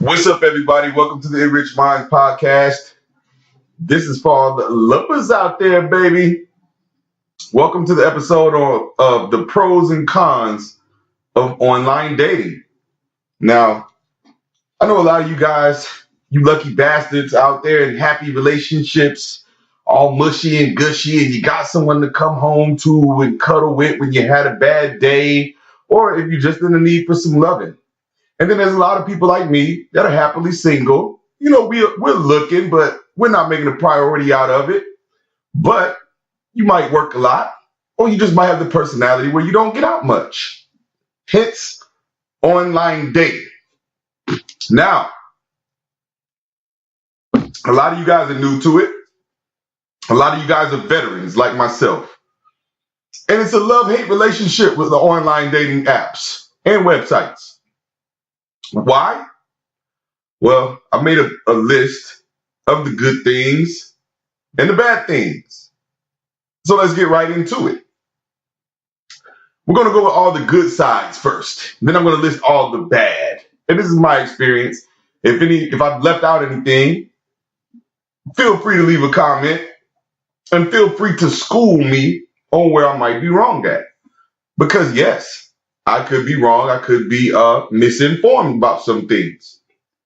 What's up, everybody? Welcome to the Enriched Minds podcast. This is for all the lovers out there, baby. Welcome to the episode of the pros and cons of online dating. Now, I know a lot of you guys, you lucky bastards out there in happy relationships, all mushy and gushy, and you got someone to come home to and cuddle with when you had a bad day, or if you're just in the need for some loving. And then there's a lot of people like me that are happily single. You know, we're looking, but we're not making a priority out of it. But you might work a lot, or you just might have the personality where you don't get out much. Hence, online dating. Now, a lot of you guys are new to it. A lot of you guys are veterans like myself. And it's a love-hate relationship with the online dating apps and websites. Why? Well, I made a list of the good things and the bad things. So let's get right into it. We're going to go with all the good sides first. Then I'm going to list all the bad. And this is my experience. If I've left out anything, feel free to leave a comment and feel free to school me on where I might be wrong at. Because yes, I could be wrong. I could be misinformed about some things.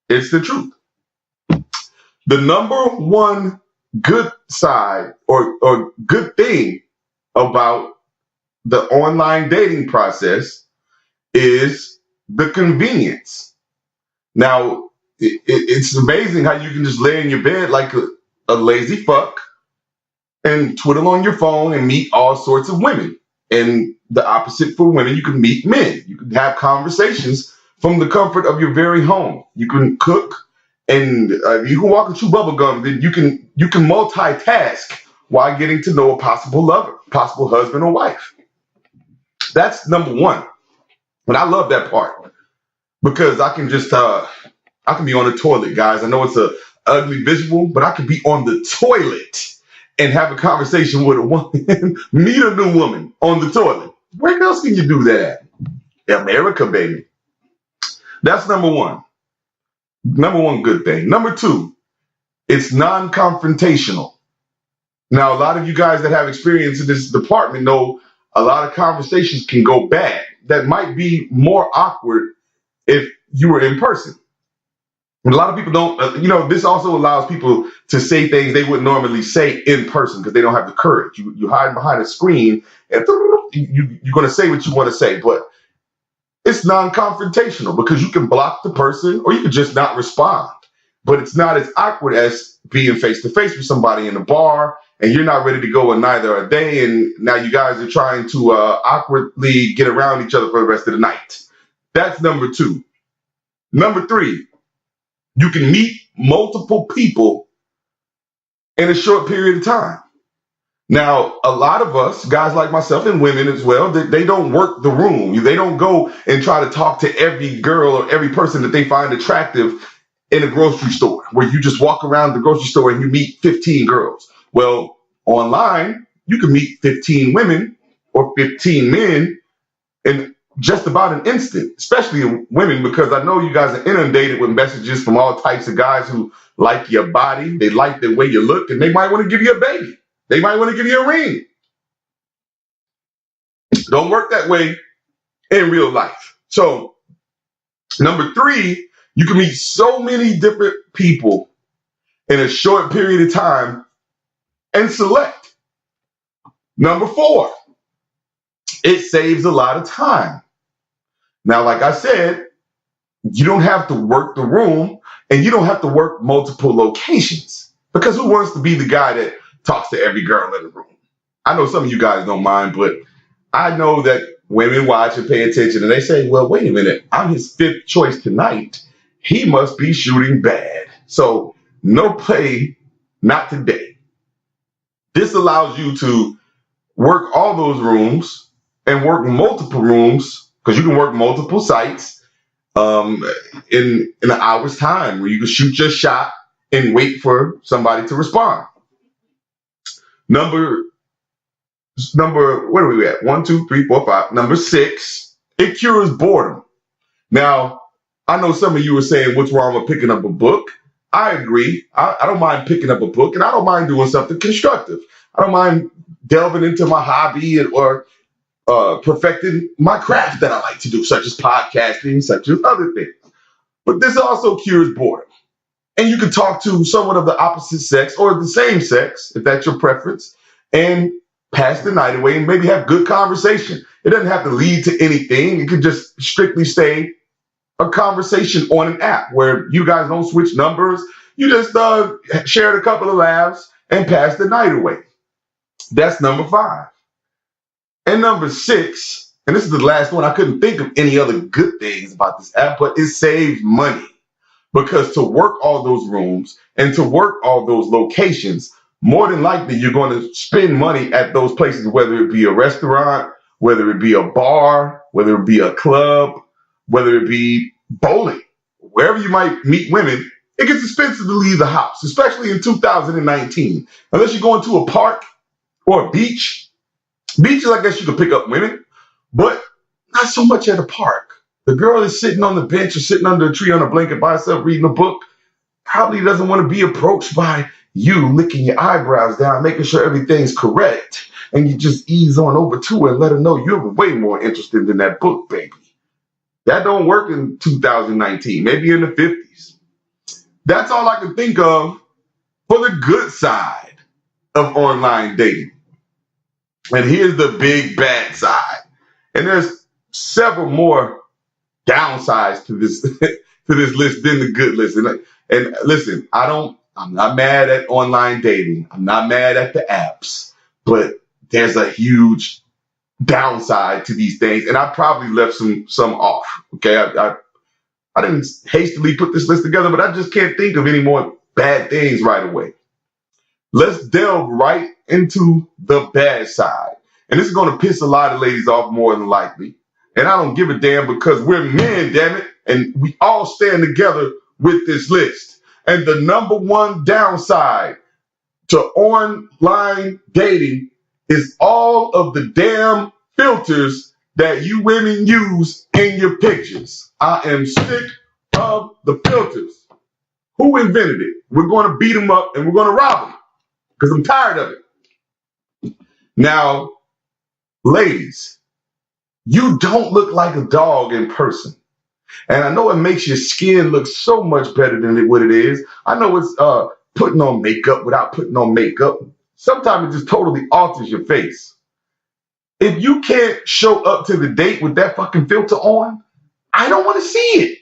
It's the truth. The number one good side or good thing about the online dating process is the convenience. Now, it's amazing how you can just lay in your bed like a lazy fuck and twiddle on your phone and meet all sorts of women. And the opposite for women, you can meet men. You can have conversations from the comfort of your very home. You can cook and you can walk and chew bubble gum. Then you can multitask while getting to know a possible lover, possible husband or wife. That's number one. And I love that part because I can just I can be on the toilet, guys. I know it's a ugly visual, but I can be on the toilet and have a conversation with a woman, meet a new woman on the toilet. Where else can you do that at? America, baby. That's number one. Number one good thing. Number two, it's non-confrontational. Now, a lot of you guys that have experience in this department know a lot of conversations can go bad. That might be more awkward if you were in person. And a lot of people don't, this also allows people to say things they wouldn't normally say in person because they don't have the courage. You hide behind a screen and you're going to say what you want to say, but it's non-confrontational because you can block the person or you can just not respond. But it's not as awkward as being face-to-face with somebody in a bar and you're not ready to go, and neither are they, and now you guys are trying to awkwardly get around each other for the rest of the night. That's number two. Number three, you can meet multiple people in a short period of time. Now, a lot of us, guys like myself and women as well, they don't work the room. They don't go and try to talk to every girl or every person that they find attractive in a grocery store, where you just walk around the grocery store and you meet 15 girls. Well, online, you can meet 15 women or 15 men in just about an instant, especially women, because I know you guys are inundated with messages from all types of guys who like your body, they like the way you look, and they might want to give you a baby. They might want to give you a ring. Don't work that way in real life. So, number three, you can meet so many different people in a short period of time and select. Number four, it saves a lot of time. Now, like I said, you don't have to work the room and you don't have to work multiple locations, because who wants to be the guy that talks to every girl in the room? I know some of you guys don't mind, but I know that women watch and pay attention and they say, well, wait a minute, I'm his fifth choice tonight. He must be shooting bad. So no play, not today. This allows you to work all those rooms and work multiple rooms, because you can work multiple sites in an hour's time, where you can shoot your shot and wait for somebody to respond. Number, what are we at? 1, 2, 3, 4, 5. Number 6, it cures boredom. Now, I know some of you were saying, what's wrong with picking up a book? I agree. I don't mind picking up a book, and I don't mind doing something constructive. I don't mind delving into my hobby or perfecting my craft that I like to do, such as podcasting, such as other things. But this also cures boredom. And you can talk to someone of the opposite sex or the same sex, if that's your preference, and pass the night away and maybe have good conversation. It doesn't have to lead to anything. It could just strictly stay a conversation on an app where you guys don't switch numbers. You just shared a couple of laughs and pass the night away. That's number 5. And number 6, and this is the last one. I couldn't think of any other good things about this app, but it saves money. Because to work all those rooms and to work all those locations, more than likely you're going to spend money at those places, whether it be a restaurant, whether it be a bar, whether it be a club, whether it be bowling, wherever you might meet women. It gets expensive to leave the house, especially in 2019. Unless you're going to a park or a beach. Beaches, I guess you could pick up women, but not so much at a park. The girl is sitting on the bench or sitting under a tree on a blanket by herself reading a book, probably doesn't want to be approached by you licking your eyebrows down, making sure everything's correct. And you just ease on over to her and let her know you're way more interested in that book, baby. That don't work in 2019, maybe in the 50s. That's all I can think of for the good side of online dating. And here's the big bad side. And there's several more downsides to this to this list than the good list. And listen, I'm not mad at online dating. I'm not mad at the apps, but there's a huge downside to these things, and I probably left some off. Okay, I didn't hastily put this list together, but I just can't think of any more bad things right away. Let's delve right into the bad side, and this is going to piss a lot of ladies off more than likely. And I don't give a damn because we're men, damn it. And we all stand together with this list. And the number one downside to online dating is all of the damn filters that you women use in your pictures. I am sick of the filters. Who invented it? We're going to beat them up and we're going to rob them because I'm tired of it. Now, ladies, you don't look like a dog in person. And I know it makes your skin look so much better than what it is. I know it's putting on makeup without putting on makeup. Sometimes it just totally alters your face. If you can't show up to the date with that fucking filter on, I don't want to see it.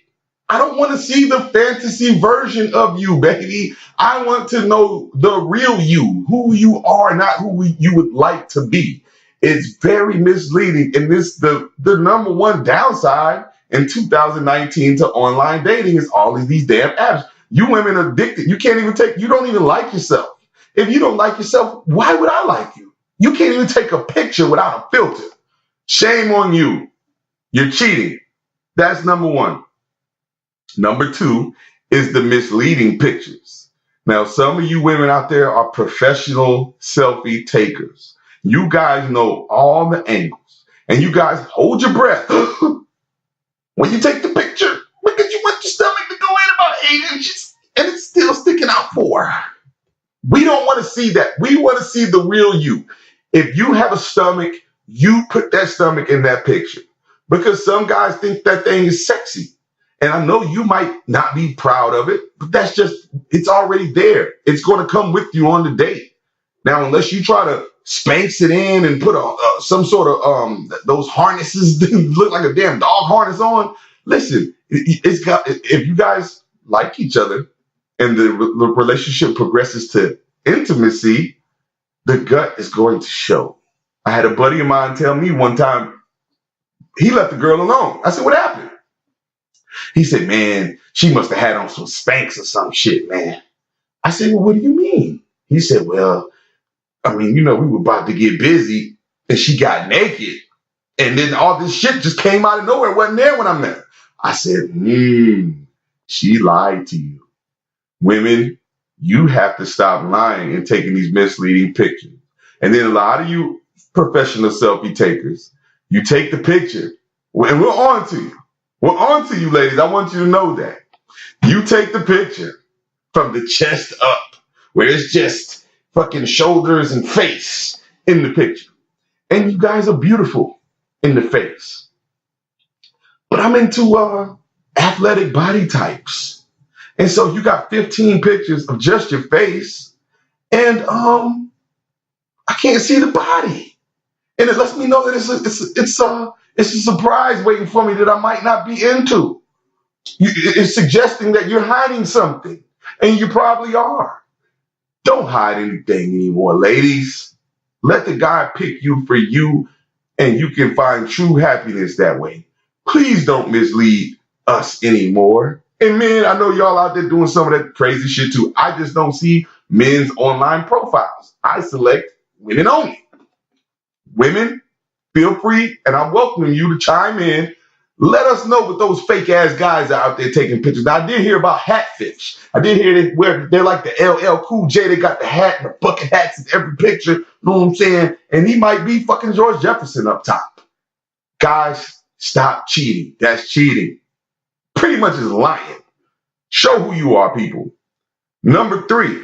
I don't want to see the fantasy version of you, baby. I want to know the real you, who you are, not who you would like to be. It's very misleading, and this the number one downside in 2019 to online dating is all of these damn apps. You women are addicted. You don't even like yourself. If you don't like yourself, why would I like you? You can't even take a picture without a filter. Shame on you. You're cheating. That's number one. Number 2 is the misleading pictures. Now, some of you women out there are professional selfie takers. You guys know all the angles, and you guys hold your breath when you take the picture because you want your stomach to go in about 8 inches and it's still sticking out 4. We don't want to see that. We want to see the real you. If you have a stomach, you put that stomach in that picture because some guys think that thing is sexy. And I know you might not be proud of it, but it's already there. It's going to come with you on the date. Now, unless you try to Spanx it in and put some sort of those harnesses that look like a damn dog harness on. Listen, if you guys like each other and the relationship progresses to intimacy, the gut is going to show. I had a buddy of mine tell me one time he left the girl alone. I said, "What happened?" He said, "Man, she must have had on some Spanx or some shit, man." I said, "Well, what do you mean?" He said, "Well, I mean, we were about to get busy and she got naked. And then all this shit just came out of nowhere. It wasn't there when I met her." I said, she lied to you. Women, you have to stop lying and taking these misleading pictures. And then a lot of you professional selfie takers, you take the picture and we're on to you. Well, on to you, ladies. I want you to know that. You take the picture from the chest up, where it's just fucking shoulders and face in the picture. And you guys are beautiful in the face. But I'm into athletic body types. And so you got 15 pictures of just your face, and I can't see the body. And it lets me know that it's a surprise waiting for me that I might not be into. It's suggesting that you're hiding something, and you probably are. Don't hide anything anymore, ladies. Let the guy pick you for you, and you can find true happiness that way. Please don't mislead us anymore. And men, I know y'all out there doing some of that crazy shit too. I just don't see men's online profiles. I select women only. Women, feel free, and I welcome you to chime in. Let us know what those fake ass guys are out there taking pictures. Now, I did hear about Hatfish. I did hear where they're like the LL Cool J. They got the hat and the bucket hats in every picture. You know what I'm saying? And he might be fucking George Jefferson up top. Guys, stop cheating. That's cheating. Pretty much is lying. Show who you are, people. Number 3.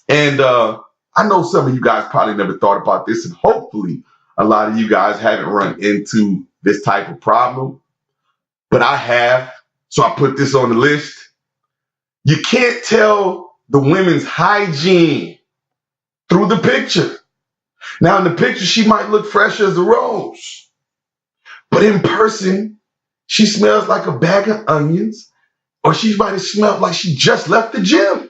And I know some of you guys probably never thought about this, and hopefully a lot of you guys haven't run into this type of problem, but I have, so I put this on the list. You can't tell the women's hygiene through the picture. Now, in the picture, she might look fresh as a rose, but in person, she smells like a bag of onions, or she might have smelled like she just left the gym.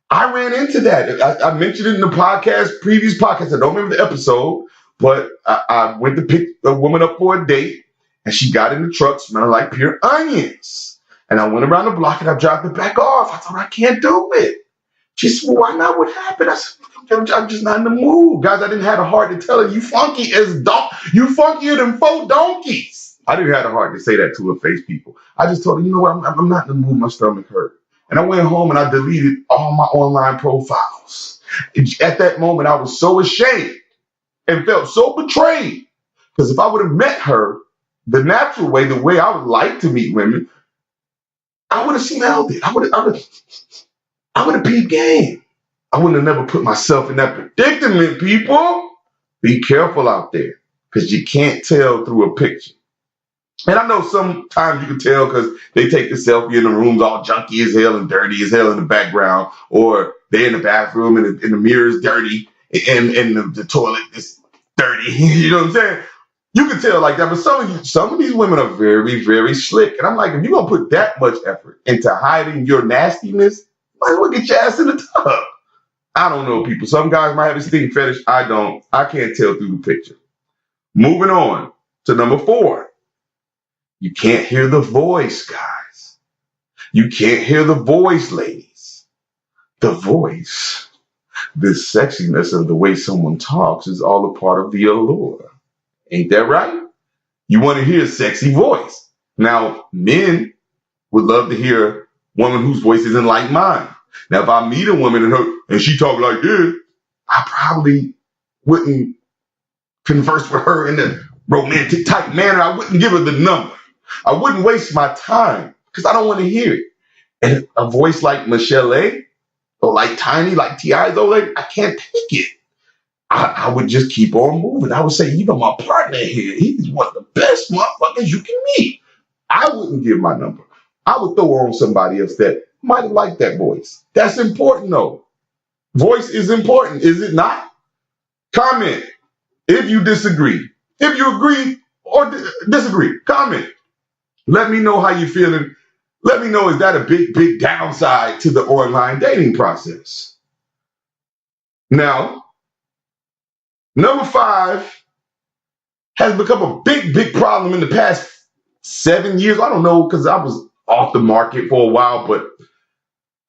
I ran into that. I mentioned it in the previous podcast. I don't remember the episode, but I went to pick a woman up for a date, and she got in the truck smelling like pure onions. And I went around the block, and I dropped it back off. I told her I can't do it. She said, well, why not? What happened? I said, I'm just not in the mood. Guys, I didn't have the heart to tell her, you funkier than 4 donkeys. I didn't have the heart to say that to her face, people. I just told her, you know what, I'm not in the mood. My stomach hurt. And I went home and I deleted all my online profiles. At that moment, I was so ashamed and felt so betrayed. Because if I would have met her the natural way, the way I would like to meet women, I would have smelled it. I would have peeped game. I wouldn't have never put myself in that predicament, people. Be careful out there, because you can't tell through a picture. And I know sometimes you can tell because they take the selfie in the rooms all junky as hell and dirty as hell in the background, or they're in the bathroom and the mirror is dirty and the toilet is dirty. You know what I'm saying? You can tell like that, but some of these women are very, very slick. And I'm like, if you're gonna put that much effort into hiding your nastiness, might as well get your ass in the tub. I don't know, people. Some guys might have a stink fetish. I don't. I can't tell through the picture. Moving on to number 4. You can't hear the voice, guys. You can't hear the voice, ladies. The voice, the sexiness of the way someone talks is all a part of the allure. Ain't that right? You want to hear a sexy voice. Now, men would love to hear a woman whose voice isn't like mine. Now, if I meet a woman and she talk like this, I probably wouldn't converse with her in a romantic type manner. I wouldn't give her the number. I wouldn't waste my time because I don't want to hear it. And a voice like Michelle A, or like Tiny, like T.I.'s old lady, I can't take it. I would just keep on moving. I would say, you know, my partner here, he's one of the best motherfuckers you can meet. I wouldn't give my number. I would throw on somebody else that might have liked that voice. That's important, though. Voice is important, is it not? Comment if you disagree. If you agree or disagree, comment. Let me know how you're feeling. Let me know, is that a big, big downside to the online dating process? Now, number 5 has become a big, big problem in the past 7 years. I don't know, because I was off the market for a while, but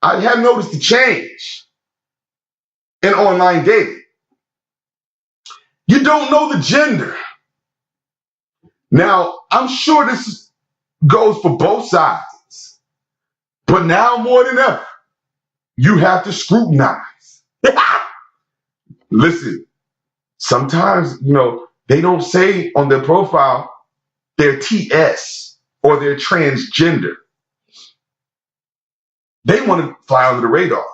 I have noticed a change in online dating. You don't know the gender. Now, I'm sure this goes for both sides, but now more than ever, you have to scrutinize. Listen, sometimes, you know, they don't say on their profile their TS. or they're transgender. They want to fly under the radar.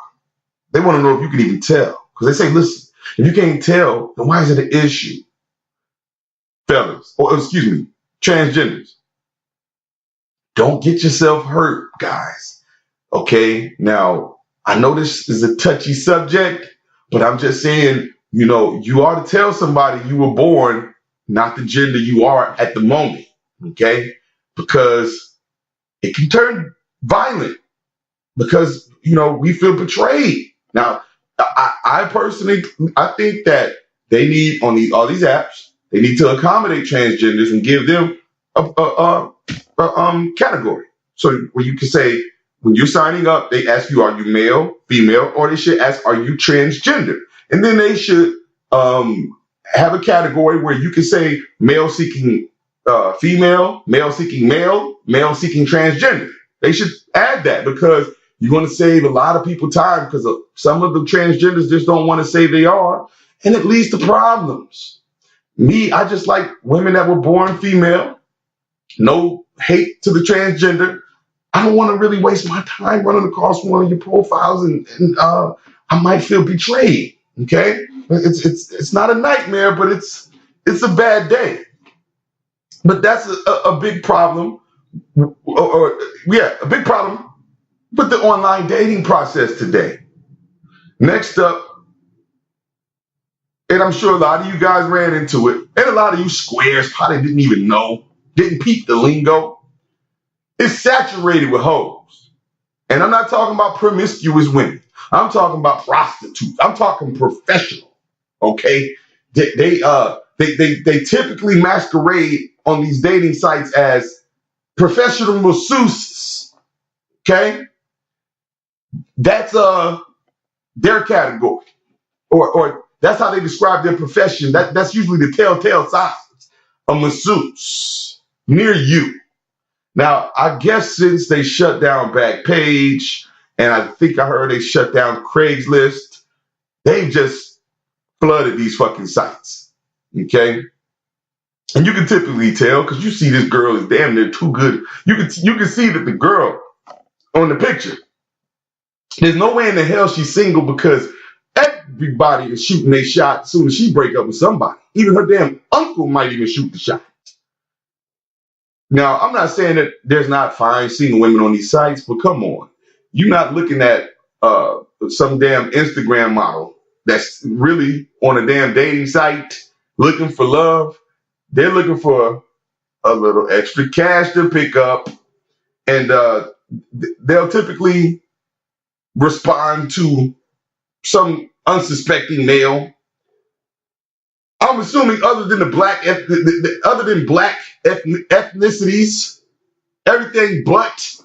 They want to know if you can even tell. Because they say, listen, if you can't tell, then why is it an issue? Fellas, or excuse me, transgenders. Don't get yourself hurt, guys. Okay? Now, I know this is a touchy subject, but I'm just saying, you ought to tell somebody you were born not the gender you are at the moment. Okay? Because it can turn violent because, we feel betrayed. Now, I personally, I think that they need, on all these apps, they need to accommodate transgenders and give them a category. So where you can say, when you're signing up, they ask you, are you male, female, or they should ask, are you transgender? And then they should have a category where you can say male seeking female, male seeking male, male seeking transgender. They should add that because you're going to save a lot of people time because some of the transgenders just don't want to say they are, and it leads to problems. Me, I just like women that were born female. No hate to the transgender. I don't want to really waste my time running across one of your profiles and I might feel betrayed. Okay, it's not a nightmare, but it's a bad day. But that's a big problem, a big problem with the online dating process today. Next up, and I'm sure a lot of you guys ran into it, and a lot of you squares probably didn't even know, didn't peep the lingo. It's saturated with hoes. And I'm not talking about promiscuous women. I'm talking about prostitutes. I'm talking professional. Okay? They typically masquerade on these dating sites as professional masseuses. Okay? That's their category. Or that's how they describe their profession. That's usually the telltale signs. A masseuse near you. Now, I guess since they shut down Backpage, and I think I heard they shut down Craigslist, they've just flooded these fucking sites. Okay? And you can typically tell because you see this girl is damn near too good. You can see that the girl on the picture, there's no way in the hell she's single because everybody is shooting their shot as soon as she break up with somebody. Even her damn uncle might even shoot the shot. Now, I'm not saying that there's not fine single women on these sites, but come on. You're not looking at some damn Instagram model that's really on a damn dating site looking for love. They're looking for a little extra cash to pick up, and they'll typically respond to some unsuspecting male. I'm assuming other than black ethnicities, everything but,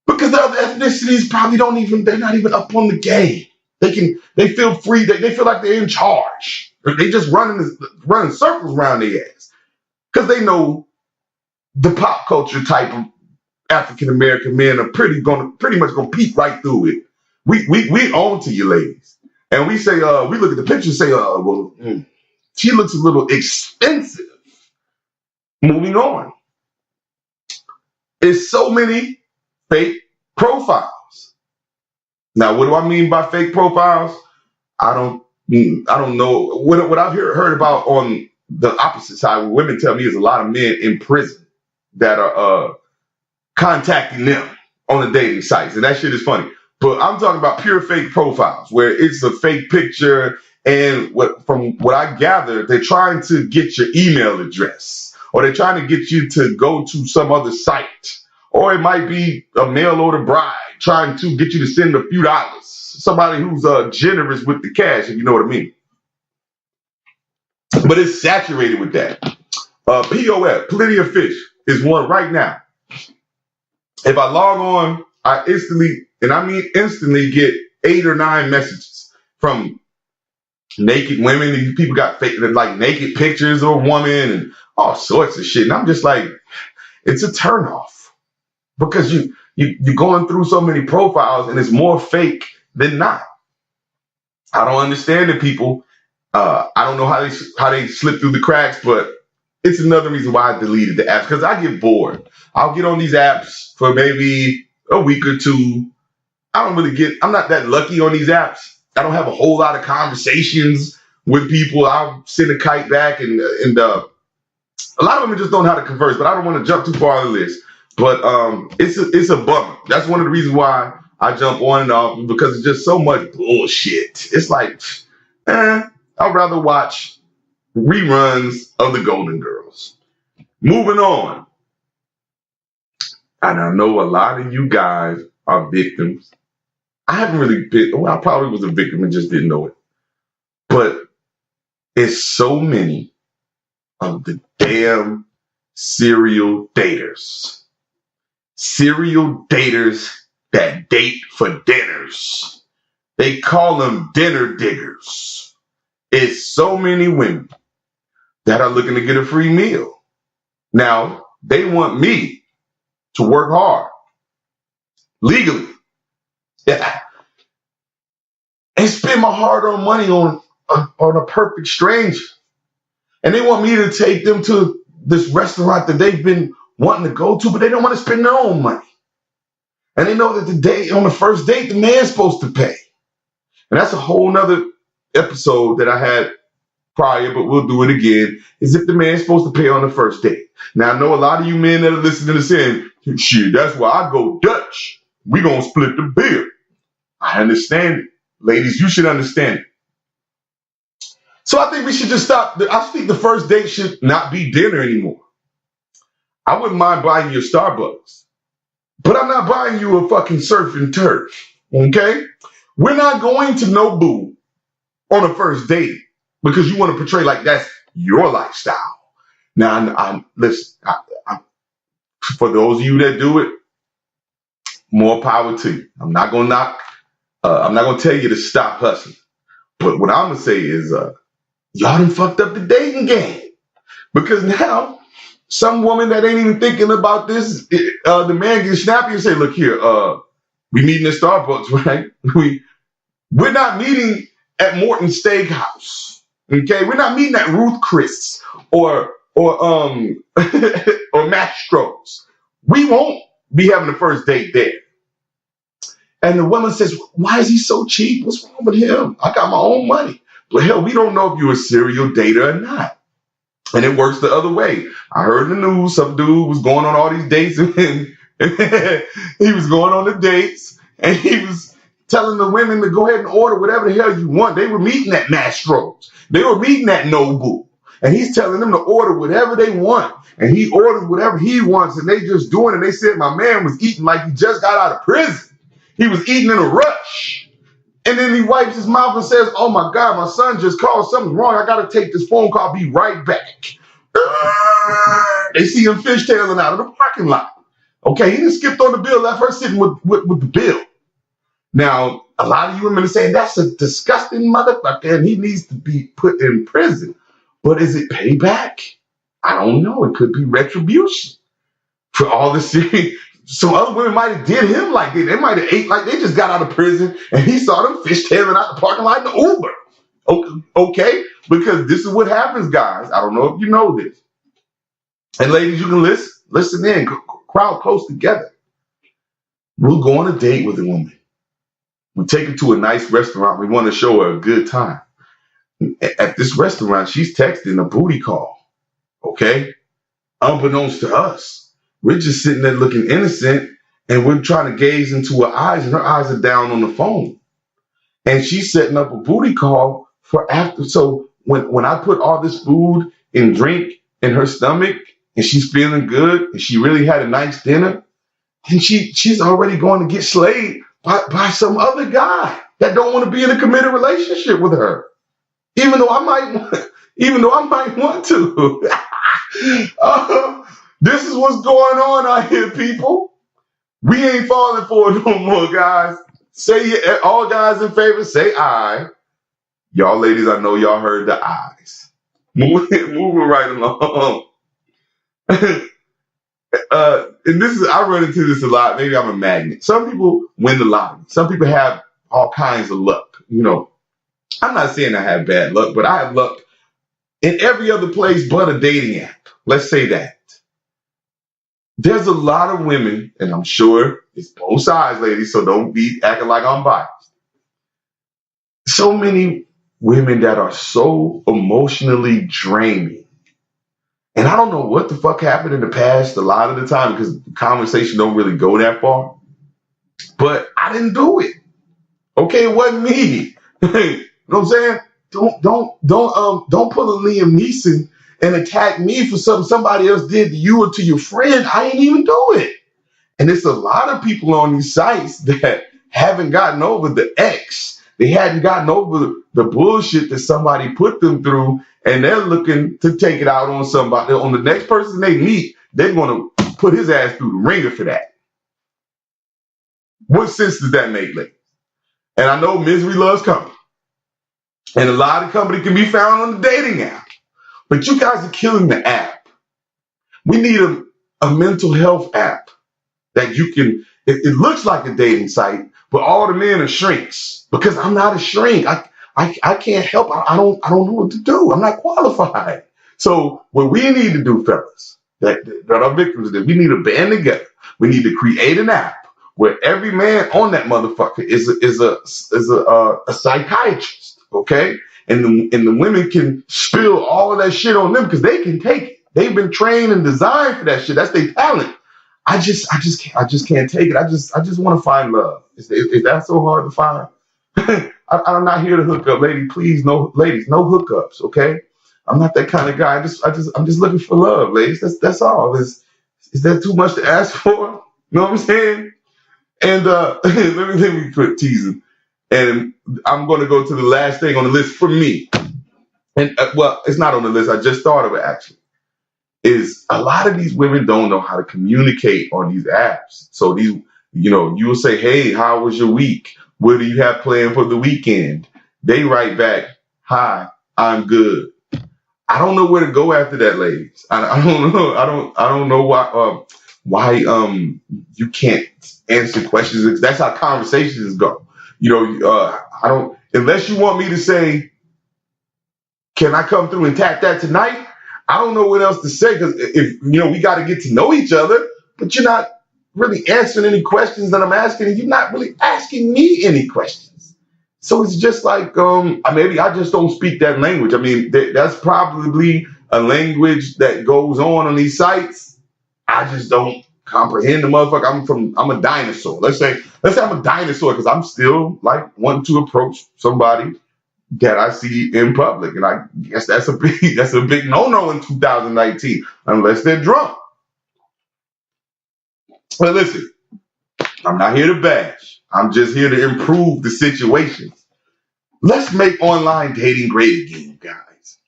because the other ethnicities probably they're not even up on the game. They feel free, they feel like they're in charge. They just running circles around their ass. Because they know the pop culture type of African American men are pretty much gonna peek right through it. We own to you ladies. And we say, we look at the picture and say, she looks a little expensive. Moving on. There's so many fake profiles. Now, what do I mean by fake profiles? I don't know. What I've heard about on the opposite side, what women tell me is a lot of men in prison that are contacting them on the dating sites. And that shit is funny. But I'm talking about pure fake profiles where it's a fake picture. And from what I gather, they're trying to get your email address, or they're trying to get you to go to some other site, or it might be a mail order bride trying to get you to send a few dollars. Somebody who's generous with the cash, if you know what I mean. But it's saturated with that. POF, Plenty of Fish, is one right now. If I log on, I instantly get 8 or 9 messages from naked women. And people got fake, like naked pictures of a woman and all sorts of shit. And I'm just like, it's a turnoff because you're going through so many profiles and it's more fake than not. I don't understand the people. I don't know how they slip through the cracks, but it's another reason why I deleted the apps, because I get bored. I'll get on these apps for maybe a week or two. I'm not that lucky on these apps. I don't have a whole lot of conversations with people. I'll send a kite back, and a lot of them just don't know how to converse, but I don't want to jump too far on the list. But it's a bummer. That's one of the reasons why I jump on and off, because it's just so much bullshit. It's like, I'd rather watch reruns of the Golden Girls. Moving on. And I know a lot of you guys are victims. I haven't really been, well, I probably was a victim and just didn't know it. But it's so many of the damn serial daters. Serial daters that date for dinners. They call them dinner diggers. It's so many women that are looking to get a free meal. Now, they want me to work hard, legally, and spend my hard-earned money on a perfect stranger. And they want me to take them to this restaurant that they've been wanting to go to, but they don't want to spend their own money. And they know that on the first date, the man's supposed to pay. And that's a whole nother episode that I had prior, but we'll do it again, is if the man's supposed to pay on the first date. Now, I know a lot of you men that are listening to saying, shit, that's why I go Dutch. We gonna split the bill. I understand it. Ladies, you should understand it. So I think we should just stop. I think the first date should not be dinner anymore. I wouldn't mind buying you a Starbucks, but I'm not buying you a fucking surf and turf, okay? We're not going to Nobu on a first date because you want to portray like that's your lifestyle. Now, listen, for those of you that do it, more power to you. I'm not going to tell you to stop hustling. But what I'm going to say is, y'all done fucked up the dating game. Because now, some woman that ain't even thinking about this, the man gets snappy and say, look here, we meeting at Starbucks, right? We're not meeting at Morton's Steakhouse. Okay? We're not meeting at Ruth Chris or Mastro's. We won't be having the first date there. And the woman says, why is he so cheap? What's wrong with him? I got my own money. But hell, we don't know if you're a serial dater or not. And it works the other way. I heard in the news some dude was going on all these dates and he was going on the dates and he was telling the women to go ahead and order whatever the hell you want. They were meeting at Mastro's. They were meeting at Nobu. And he's telling them to order whatever they want. And he ordered whatever he wants and they just doing it. They said my man was eating like he just got out of prison. He was eating in a rush. And then he wipes his mouth and says, oh my God, my son just called. Something's wrong. I got to take this phone call. I'll be right back. They see him fishtailing out of the parking lot. Okay, he just skipped on the bill, left her sitting with the bill. Now, a lot of you women are saying that's a disgusting motherfucker and he needs to be put in prison. But is it payback? I don't know. It could be retribution for all the serious. Some other women might have did him like that. They might have ate like they just got out of prison and he saw them fishtailing out the parking lot in the Uber. Okay? Because this is what happens, guys. I don't know if you know this. And ladies, you can listen in, crowd close together. We'll go on a date with a woman. We take her to a nice restaurant. We want to show her a good time. At this restaurant, she's texting a booty call. Okay? Unbeknownst to us. We're just sitting there looking innocent and we're trying to gaze into her eyes and her eyes are down on the phone. And she's setting up a booty call for after. So when I put all this food and drink in her stomach and she's feeling good and she really had a nice dinner, and she's already going to get slayed by some other guy that don't want to be in a committed relationship with her. Even though I might want to. This is what's going on out here, people. We ain't falling for it no more, guys. Say all guys in favor, say aye. Y'all ladies, I know y'all heard the ayes. Moving right along. And this is, I run into this a lot. Maybe I'm a magnet. Some people win the lottery. Some people have all kinds of luck. You know, I'm not saying I have bad luck, but I have luck in every other place but a dating app. Let's say that. There's a lot of women, and I'm sure it's both sides, ladies, so don't be acting like I'm biased. So many women that are so emotionally draining. And I don't know what the fuck happened in the past a lot of the time because the conversation don't really go that far. But I didn't do it. Okay, it wasn't me. You know what I'm saying? Don't pull a Liam Neeson and attack me for something somebody else did to you or to your friend. I ain't even do it. And it's a lot of people on these sites that haven't gotten over the X. They hadn't gotten over the bullshit that somebody put them through, and they're looking to take it out on somebody. On the next person they meet, they're going to put his ass through the ringer for that. What sense does that make, ladies? And I know misery loves company. And a lot of company can be found on the dating app. But you guys are killing the app. We need a mental health app that you can, it looks like a dating site, but all the men are shrinks because I'm not a shrink. I can't help. I don't know what to do. I'm not qualified. So what we need to do, fellas, that are victims of this, we need to band together. We need to create an app where every man on that motherfucker is a psychiatrist, okay? And the women can spill all of that shit on them because they can take it. They've been trained and designed for that shit. That's their talent. I just can't take it. I just want to find love. Is that so hard to find? I'm not here to hook up, ladies. Please, no, ladies, no hookups, okay? I'm not that kind of guy. I'm just looking for love, ladies. That's all. Is that too much to ask for? You know what I'm saying? And let me quit teasing. And I'm going to go to the last thing on the list for me. And well, it's not on the list. I just thought of it actually. Is a lot of these women don't know how to communicate on these apps. So these, you will say, "Hey, how was your week? What do you have planned for the weekend?" They write back, "Hi, I'm good." I don't know where to go after that, ladies. I don't know. I don't know why you can't answer questions. That's how conversations go. I don't, unless you want me to say, "Can I come through and tap that tonight?" I don't know what else to say because if we got to get to know each other, but you're not really answering any questions that I'm asking, and you're not really asking me any questions. So it's just like maybe I just don't speak that language. I mean, that's probably a language that goes on these sites. I just don't comprehend the motherfucker. I'm a dinosaur. Let's say I'm a dinosaur because I'm still like wanting to approach somebody that I see in public, and I guess that's a big no-no in 2019 unless they're drunk. But listen, I'm not here to bash. I'm just here to improve the situation. Let's make online dating great again, guys.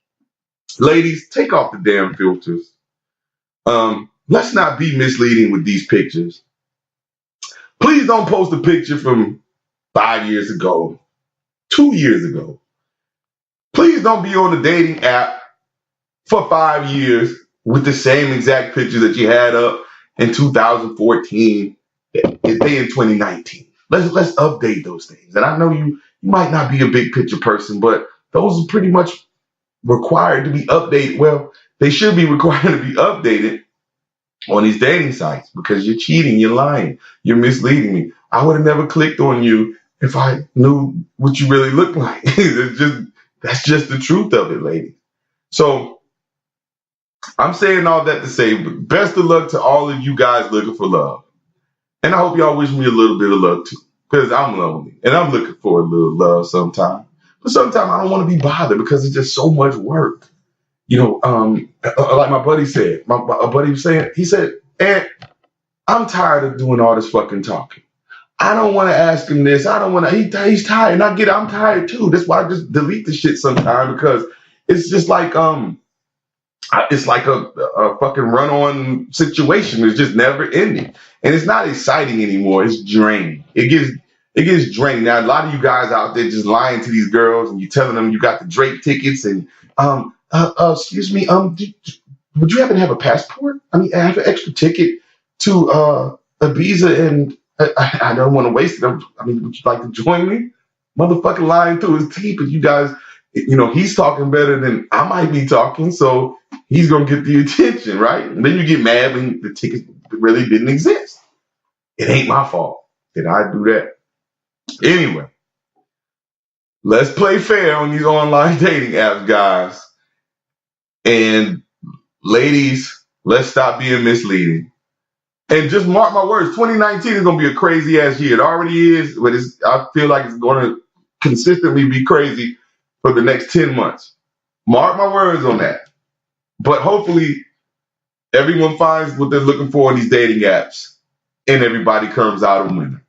Ladies, take off the damn filters. Let's not be misleading with these pictures. Please don't post a picture from 5 years ago, 2 years ago. Please don't be on the dating app for 5 years with the same exact picture that you had up in 2014 in 2019. Let's update those things. And I know you might not be a big picture person, but those are pretty much required to be updated. Well, they should be required to be updated on these dating sites because you're cheating, you're lying, you're misleading me. I would have never clicked on you if I knew what you really looked like. That's just the truth of it, ladies. So I'm saying all that to say, best of luck to all of you guys looking for love. And I hope y'all wish me a little bit of love too, because I'm lonely and I'm looking for a little love sometimes. But sometimes I don't want to be bothered because it's just so much work. Like my buddy said, a buddy was saying, he said, "And I'm tired of doing all this fucking talking. I don't want to ask him this. I don't want to. He's tired, and I get it. I'm tired too. That's why I just delete the shit sometimes because it's just like it's like a fucking run-on situation. It's just never ending, and it's not exciting anymore. It's draining. It gets draining. Now a lot of you guys out there just lying to these girls, and you telling them you got the Drake tickets, and excuse me, would you happen to have a passport? I mean, I have an extra ticket to Ibiza, and I don't want to waste it. I mean, would you like to join me? Motherfucker lying through his teeth, but you guys, he's talking better than I might be talking, so he's going to get the attention, right? And then you get mad when the tickets really didn't exist. It ain't my fault. Did I do that? Anyway, let's play fair on these online dating apps, guys. And ladies, let's stop being misleading. And just mark my words, 2019 is going to be a crazy ass year. It already is, but I feel like it's going to consistently be crazy for the next 10 months. Mark my words on that. But hopefully everyone finds what they're looking for in these dating apps and everybody comes out a winner.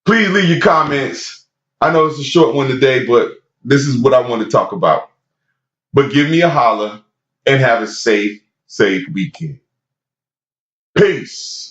Please leave your comments. I know it's a short one today, but this is what I want to talk about. But give me a holler and have a safe weekend. Peace.